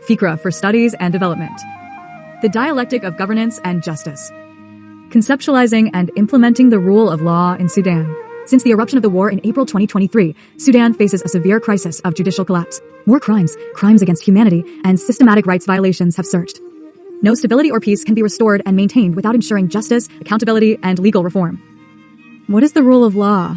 Fikra for Studies and Development. The Dialectic of Governance and Justice. Conceptualizing and implementing the rule of law in Sudan. Since the eruption of the war in April 2023, Sudan faces a severe crisis of judicial collapse. War crimes, crimes against humanity, and systematic rights violations have surged. No stability or peace can be restored and maintained without ensuring justice, accountability, and legal reform. What is the rule of law?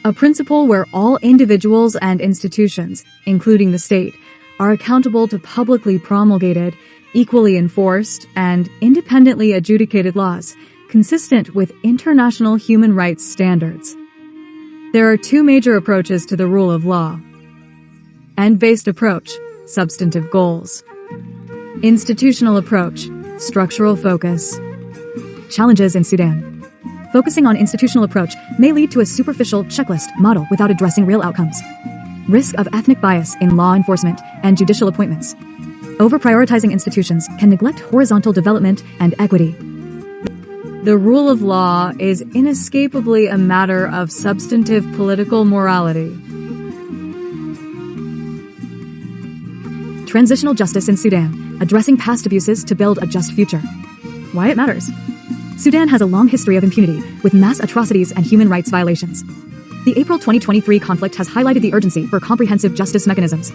A principle where all individuals and institutions, including the state, are accountable to publicly promulgated, equally enforced, and independently adjudicated laws, consistent with international human rights standards. There are two major approaches to the rule of law. End-based approach, substantive goals. Institutional approach, structural focus. Challenges in Sudan. Focusing on institutional approach may lead to a superficial checklist model without addressing real outcomes. Risk of ethnic bias in law enforcement and judicial appointments. Over-prioritizing institutions can neglect horizontal development and equity. The rule of law is inescapably a matter of substantive political morality. Transitional justice in Sudan, addressing past abuses to build a just future. Why it matters. Sudan has a long history of impunity, with mass atrocities and human rights violations. The April 2023 conflict has highlighted the urgency for comprehensive justice mechanisms.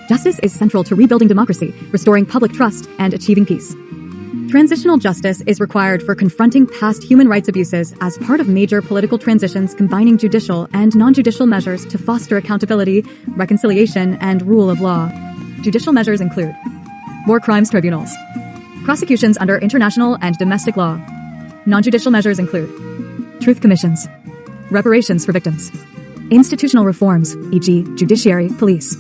Justice is central to rebuilding democracy, restoring public trust, and achieving peace. Transitional justice is required for confronting past human rights abuses as part of major political transitions combining judicial and non-judicial measures to foster accountability, reconciliation, and rule of law. Judicial measures include war crimes tribunals, prosecutions under international and domestic law. Non-judicial measures include truth commissions, reparations for victims, institutional reforms, e.g., judiciary, police.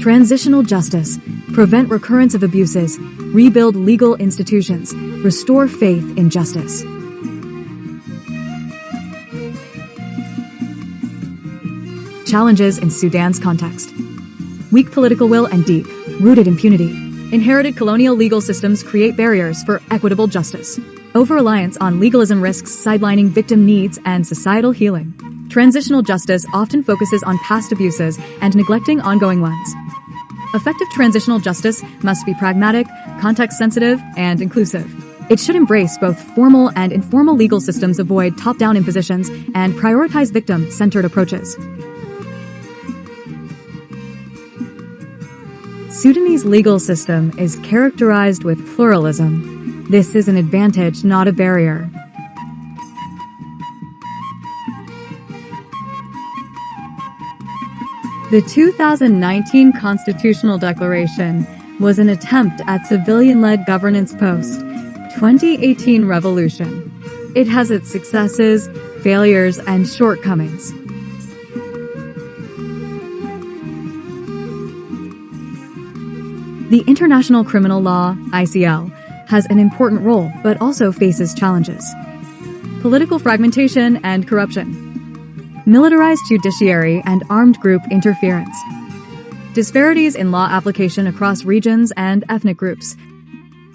Transitional justice, prevent recurrence of abuses, rebuild legal institutions, restore faith in justice. Challenges in Sudan's context. Weak political will and deep-rooted impunity. Inherited colonial legal systems create barriers for equitable justice. Over-reliance on legalism risks sidelining victim needs and societal healing. Transitional justice often focuses on past abuses and neglecting ongoing ones. Effective transitional justice must be pragmatic, context-sensitive, and inclusive. It should embrace both formal and informal legal systems, avoid top-down impositions, and prioritize victim-centered approaches. Sudanese legal system is characterized with pluralism. This is an advantage, not a barrier. The 2019 Constitutional Declaration was an attempt at civilian-led governance post-2018 revolution. It has its successes, failures, and shortcomings. The International Criminal Law, ICL, has an important role but also faces challenges. Political fragmentation and corruption. Militarized judiciary and armed group interference. Disparities in law application across regions and ethnic groups.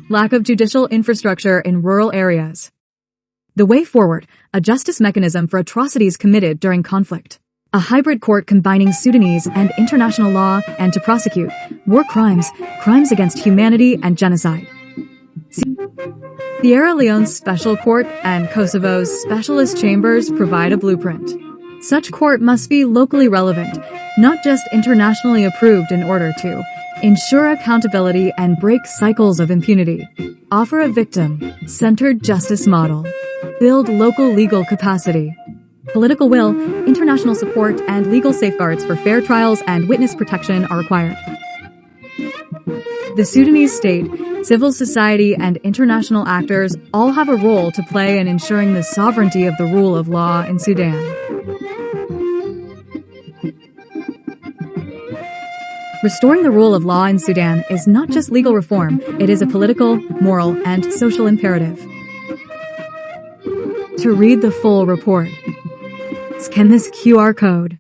Lack of judicial infrastructure in rural areas. The way forward, a justice mechanism for atrocities committed during conflict. A hybrid court combining Sudanese and international law and to prosecute war crimes, crimes against humanity, and genocide. Sierra Leone's Special Court and Kosovo's Specialist Chambers provide a blueprint. Such court must be locally relevant, not just internationally approved, in order to ensure accountability and break cycles of impunity. Offer a victim-centered justice model. Build local legal capacity. Political will, international support, and legal safeguards for fair trials and witness protection are required. The Sudanese state, civil society, and international actors all have a role to play in ensuring the sovereignty of the rule of law in Sudan. Restoring the rule of law in Sudan is not just legal reform, it is a political, moral, and social imperative. To read the full report, scan this QR code.